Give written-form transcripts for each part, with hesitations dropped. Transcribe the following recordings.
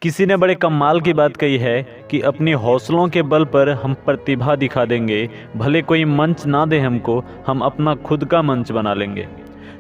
किसी ने बड़े कमाल की बात कही है कि अपनी हौसलों के बल पर हम प्रतिभा दिखा देंगे, भले कोई मंच ना दे हमको, हम अपना खुद का मंच बना लेंगे।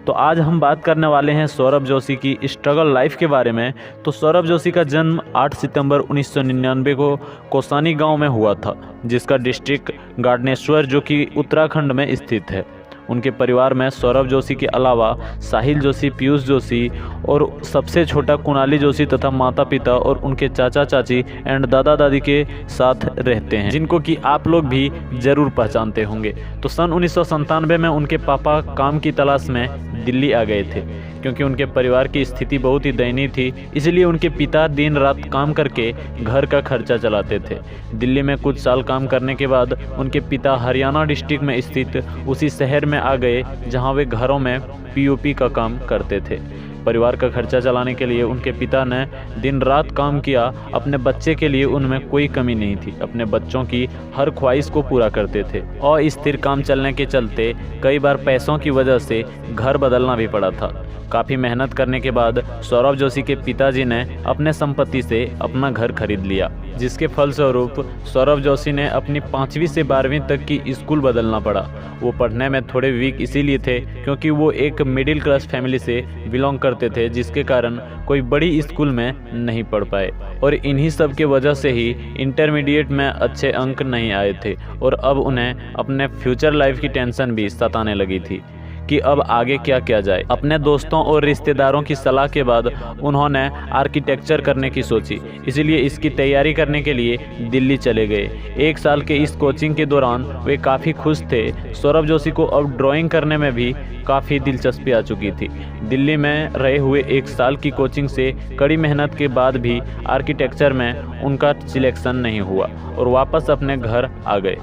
तो आज हम बात करने वाले हैं सौरभ जोशी की स्ट्रगल लाइफ के बारे में। तो सौरभ जोशी का जन्म 8 सितंबर 1999 को कौसानी गांव में हुआ था, जिसका डिस्ट्रिक्ट गार्डनेश्वर जो कि उत्तराखंड में स्थित है। उनके परिवार में सौरभ जोशी के अलावा साहिल जोशी, पीयूष जोशी और सबसे छोटा कुणाली जोशी तथा माता पिता और उनके चाचा चाची एंड दादा दादी के साथ रहते हैं, जिनको कि आप लोग भी ज़रूर पहचानते होंगे। तो सन 1997 में उनके पापा काम की तलाश में दिल्ली आ गए थे, क्योंकि उनके परिवार की स्थिति बहुत ही दयनीय थी। इसलिए उनके पिता दिन रात काम करके घर का खर्चा चलाते थे। दिल्ली में कुछ साल काम करने के बाद उनके पिता हरियाणा डिस्ट्रिक्ट में स्थित उसी शहर में आ गए, जहां वे घरों में पीओपी का काम करते थे। परिवार का खर्चा चलाने के लिए उनके पिता ने दिन रात काम किया। अपने बच्चे के लिए उनमें कोई कमी नहीं थी, अपने बच्चों की हर ख्वाहिश को पूरा करते थे। और स्थिर काम चलने के चलते कई बार पैसों की वजह से घर बदलना भी पड़ा था। काफ़ी मेहनत करने के बाद सौरभ जोशी के पिताजी ने अपने संपत्ति से अपना घर खरीद लिया, जिसके फलस्वरूप सौरभ जोशी ने अपनी 5वीं से 12वीं तक की स्कूल बदलना पड़ा। वो पढ़ने में थोड़े वीक इसीलिए थे क्योंकि वो एक मिडिल क्लास फैमिली से बिलोंग करते थे, जिसके कारण कोई बड़ी स्कूल में नहीं पढ़ पाए। और इन्हीं सब के वजह से ही इंटरमीडिएट में अच्छे अंक नहीं आए थे और अब उन्हें अपने फ्यूचर लाइफ की टेंशन भी सताने लगी थी कि अब आगे क्या किया जाए। अपने दोस्तों और रिश्तेदारों की सलाह के बाद उन्होंने आर्किटेक्चर करने की सोची, इसलिए इसकी तैयारी करने के लिए दिल्ली चले गए। 1 साल के इस कोचिंग के दौरान वे काफ़ी खुश थे। सौरभ जोशी को अब ड्राइंग करने में भी काफ़ी दिलचस्पी आ चुकी थी। दिल्ली में रहे हुए 1 साल की कोचिंग से कड़ी मेहनत के बाद भी आर्किटेक्चर में उनका सिलेक्शन नहीं हुआ और वापस अपने घर आ गए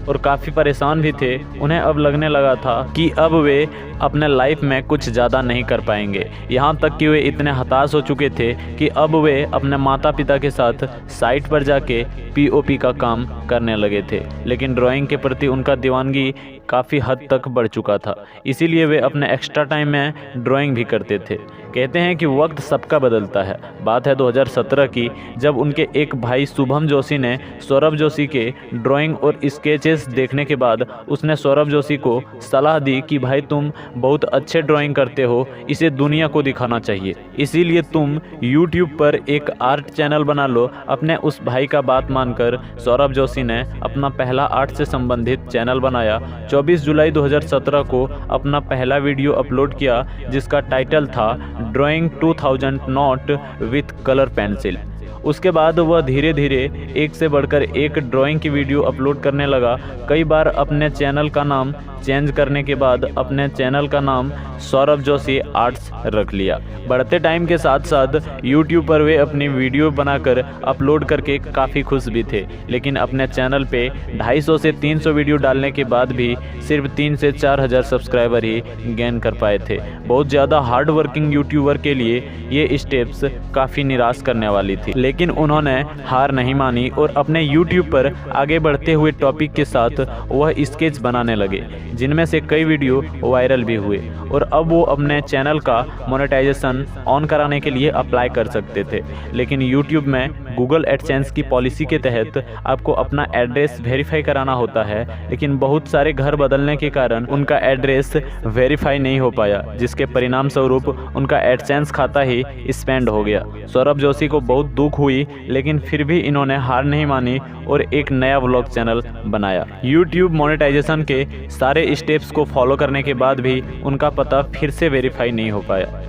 और काफ़ी परेशान भी थे। उन्हें अब लगने लगा था कि अब वे अपने लाइफ में कुछ ज़्यादा नहीं कर पाएंगे। यहाँ तक कि वे इतने हताश हो चुके थे कि अब वे अपने माता पिता के साथ साइट पर जाके पीओपी का काम करने लगे थे। लेकिन ड्राइंग के प्रति उनका दीवानगी काफ़ी हद तक बढ़ चुका था, इसीलिए वे अपने एक्स्ट्रा टाइम में ड्राइंग भी करते थे। कहते हैं कि वक्त सबका बदलता है। बात है 2017 की, जब उनके एक भाई शुभम जोशी ने सौरभ जोशी के ड्राइंग और स्केचेस देखने के बाद उसने सौरभ जोशी को सलाह दी कि भाई तुम बहुत अच्छे ड्राइंग करते हो, इसे दुनिया को दिखाना चाहिए, इसीलिए तुम YouTube पर एक आर्ट चैनल बना लो। अपने उस भाई का बात मानकर सौरभ जोशी ने अपना पहला आर्ट से संबंधित चैनल बनाया। 24 जुलाई 2017 को अपना पहला वीडियो अपलोड किया, जिसका टाइटल था drawing 2000 note with colour pencil. उसके बाद वह धीरे धीरे एक से बढ़कर एक ड्राइंग की वीडियो अपलोड करने लगा। कई बार अपने चैनल का नाम चेंज करने के बाद अपने चैनल का नाम सौरभ जोशी आर्ट्स रख लिया। बढ़ते टाइम के साथ साथ YouTube पर वे अपनी वीडियो बनाकर अपलोड करके काफ़ी खुश भी थे, लेकिन अपने चैनल पे 250 से 300 वीडियो डालने के बाद भी सिर्फ 3 से 4 हज़ार सब्सक्राइबर ही गेन कर पाए थे। बहुत ज़्यादा हार्ड वर्किंग यूट्यूबर के लिए ये स्टेप्स काफ़ी निराश करने वाली थी, लेकिन उन्होंने हार नहीं मानी और अपने YouTube पर आगे बढ़ते हुए टॉपिक के साथ वह स्केच बनाने लगे, जिनमें से कई वीडियो वायरल भी हुए। और अब वो अपने चैनल का मोनेटाइजेशन ऑन कराने के लिए अप्लाई कर सकते थे, लेकिन YouTube में गूगल एडसेंस की पॉलिसी के तहत आपको अपना एड्रेस वेरीफाई कराना होता है, लेकिन बहुत सारे घर बदलने के कारण उनका एड्रेस वेरीफाई नहीं हो पाया, जिसके परिणाम स्वरूप उनका एडसेंस खाता ही स्पेंड हो गया। सौरभ जोशी को बहुत दुख हुई, लेकिन फिर भी इन्होंने हार नहीं मानी और एक नया व्लॉग चैनल बनाया। YouTube मोनेटाइजेशन के सारे स्टेप्स को फॉलो करने के बाद भी उनका पता फिर से वेरीफाई नहीं हो पाया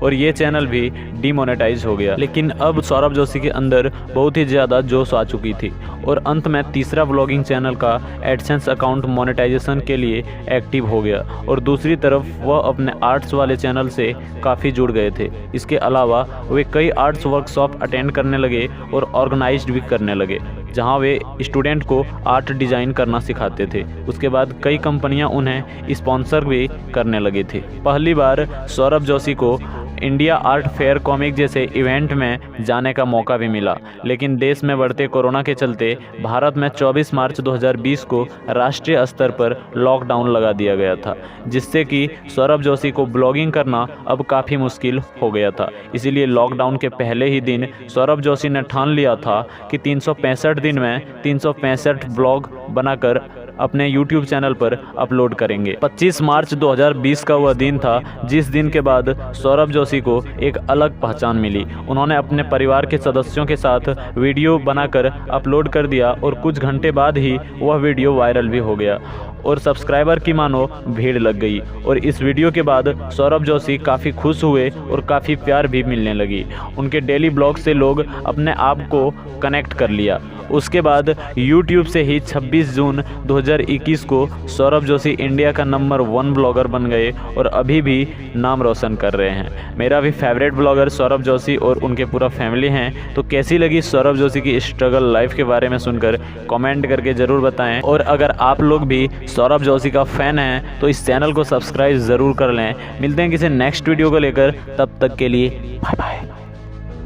और ये चैनल भी डीमोनेटाइज हो गया। लेकिन अब सौरभ जोशी के अंदर बहुत ही ज़्यादा जोश आ चुकी थी और अंत में तीसरा व्लॉगिंग चैनल का एडसेंस अकाउंट मोनेटाइजेशन के लिए एक्टिव हो गया और दूसरी तरफ वह अपने आर्ट्स वाले चैनल से काफ़ी जुड़ गए थे। इसके अलावा वे कई आर्ट्स वर्कशॉप अटेंड करने लगे और ऑर्गेनाइज्ड भी करने लगे, जहां वे स्टूडेंट को आर्ट डिज़ाइन करना सिखाते थे। उसके बाद कई कंपनियां उन्हें स्पॉन्सर भी करने लगी थी। पहली बार सौरभ जोशी को इंडिया आर्ट फेयर कॉमिक जैसे इवेंट में जाने का मौका भी मिला। लेकिन देश में बढ़ते कोरोना के चलते भारत में 24 मार्च 2020 को राष्ट्रीय स्तर पर लॉकडाउन लगा दिया गया था, जिससे कि सौरभ जोशी को ब्लॉगिंग करना अब काफ़ी मुश्किल हो गया था। इसीलिए लॉकडाउन के पहले ही दिन सौरभ जोशी ने ठान लिया था कि 365 दिन में 365 ब्लॉग बनाकर अपने YouTube चैनल पर अपलोड करेंगे। 25 मार्च 2020 का वह दिन था जिस दिन के बाद सौरभ जोशी को एक अलग पहचान मिली। उन्होंने अपने परिवार के सदस्यों के साथ वीडियो बनाकर अपलोड कर दिया और कुछ घंटे बाद ही वह वीडियो वायरल भी हो गया और सब्सक्राइबर की मानो भीड़ लग गई। और इस वीडियो के बाद सौरभ जोशी काफ़ी खुश हुए और काफ़ी प्यार भी मिलने लगी। उनके डेली ब्लॉग से लोग अपने आप को कनेक्ट कर लिया। उसके बाद YouTube से ही 26 जून 2021 को सौरभ जोशी इंडिया का नंबर 1 ब्लॉगर बन गए और अभी भी नाम रोशन कर रहे हैं। मेरा भी फेवरेट ब्लॉगर सौरभ जोशी और उनके पूरा फैमिली हैं। तो कैसी लगी सौरभ जोशी की स्ट्रगल लाइफ के बारे में सुनकर कमेंट करके ज़रूर बताएं। और अगर आप लोग भी सौरभ जोशी का फ़ैन हैं तो इस चैनल को सब्सक्राइब ज़रूर कर लें। मिलते हैं किसी नेक्स्ट वीडियो को लेकर, तब तक के लिए बाय बाय।